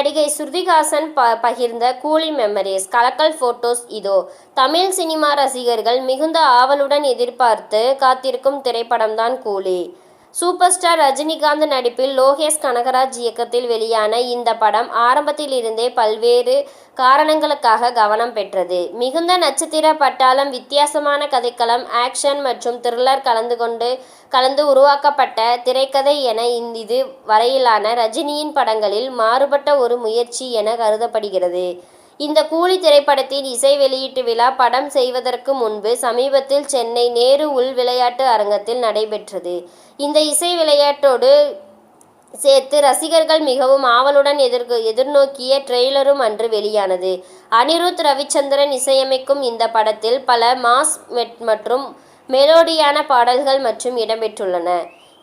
நடிகை ஸ்ருதிஹாசன் பகிர்ந்த கூலி மெமரிஸ் கலக்கல் போட்டோஸ் இதோ. தமிழ் சினிமா ரசிகர்கள் மிகுந்த ஆவலுடன் எதிர்பார்த்து காத்திருக்கும் திரைப்படம்தான் கூலி. சூப்பர் ஸ்டார் ரஜினிகாந்த் நடிப்பில் லோகேஷ் கனகராஜ் இயக்கத்தில் வெளியான இந்த படம் ஆரம்பத்திலிருந்தே பல்வேறு காரணங்களுக்காக கவனம் பெற்றது. மிகுந்த நட்சத்திர பட்டாளம், வித்தியாசமான கதைக்களம், ஆக்ஷன் மற்றும் த்ரில்லர் கலந்து உருவாக்கப்பட்ட திரைக்கதை என இது வரையிலான ரஜினியின் படங்களில் மாறுபட்ட ஒரு முயற்சி என கருதப்படுகிறது. இந்த கூலி திரைப்படத்தின் இசை வெளியீட்டு விழா படம் செய்வதற்கு முன்பு சமீபத்தில் சென்னை நேரு உள் விளையாட்டு அரங்கத்தில் நடைபெற்றது. இந்த இசை விளையாட்டோடு சேர்த்து ரசிகர்கள் மிகவும் ஆவலுடன் எதிர்நோக்கிய ட்ரெய்லரும் அன்று வெளியானது. அனிருத் ரவிச்சந்திரன் இசையமைக்கும் இந்த படத்தில் பல மாஸ் மற்றும் மெலோடியான பாடல்கள் மற்றும் இடம்பெற்றுள்ளன.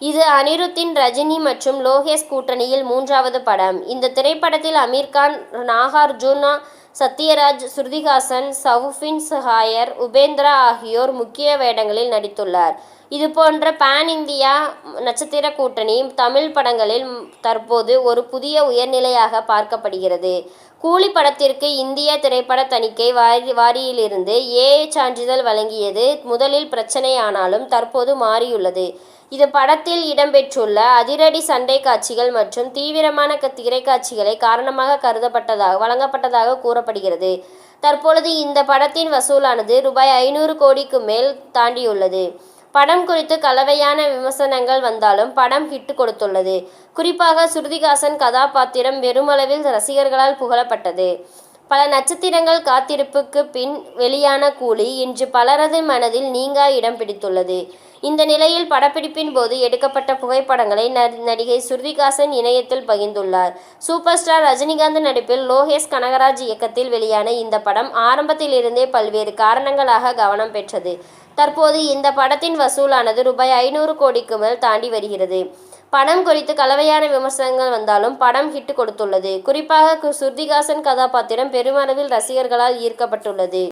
இது அனிருத்தின் ரஜினி மற்றும் லோகேஷ் கூட்டணியில் 3வது படம். இந்த திரைப்படத்தில் அமீர்கான், நாகார்ஜுனா, சத்யராஜ், ஸ்ருதிஹாசன், சவுபின் ஹாயர், உபேந்திரா ஆகியோர் முக்கிய வேடங்களில் நடித்துள்ளார். இதுபோன்ற பான் இந்தியா நட்சத்திர கூட்டணி தமிழ் படங்களில் தற்போது ஒரு புதிய உயர்நிலையாக பார்க்கப்படுகிறது. கூலி படத்திற்கு இந்திய திரைப்பட தணிக்கை வாரியிலிருந்து ஏ சான்றிதழ் வழங்கியது முதலில் பிரச்சனையானாலும் தற்போது மாறியுள்ளது. இது படத்தில் இடம்பெற்றுள்ள அதிரடி சண்டை காட்சிகள் மற்றும் தீவிரமான திரைக்காட்சிகளை காரணமாக வழங்கப்பட்டதாக கூறப்படுகிறது. தற்பொழுது இந்த படத்தின் வசூலானது ரூ.500 கோடிக்கு மேல் தாண்டியுள்ளது. படம் குறித்து கலவையான விமர்சனங்கள் வந்தாலும் படம் ஹிட் கொடுத்துள்ளது. குறிப்பாக ஸ்ருதிஹாசன் கதாபாத்திரம் பெருமளவில் ரசிகர்களால் புகழப்பட்டது. பல நட்சத்திரங்கள் காத்திருப்புக்கு பின் வெளியான கூலி இன்று பலரது மனதில் நீங்கா இடம் பிடித்துள்ளது. இந்த நிலையில் படப்பிடிப்பின் போது எடுக்கப்பட்ட புகைப்படங்களை நடிகை ஸ்ருதிஹாசன் இணையத்தில் பகிர்ந்துள்ளார். சூப்பர் ஸ்டார் ரஜினிகாந்த் நடிப்பில் லோகேஷ் கனகராஜ் இயக்கத்தில் வெளியான இந்த படம் ஆரம்பத்திலிருந்தே பல்வேறு காரணங்களாக கவனம் பெற்றது. தற்போது இந்த படத்தின் வசூலானது ரூ.500 கோடிக்கு மேல் தாண்டி வருகிறது. படம் குறித்து கலவையான விமர்சனங்கள் வந்தாலும் படம் ஹிட் கொடுத்துள்ளது. குறிப்பாக ஸ்ருதிஹாசன் கதாபாத்திரம் பெருமளவில் ரசிகர்களால் ஈர்க்கப்பட்டுள்ளது.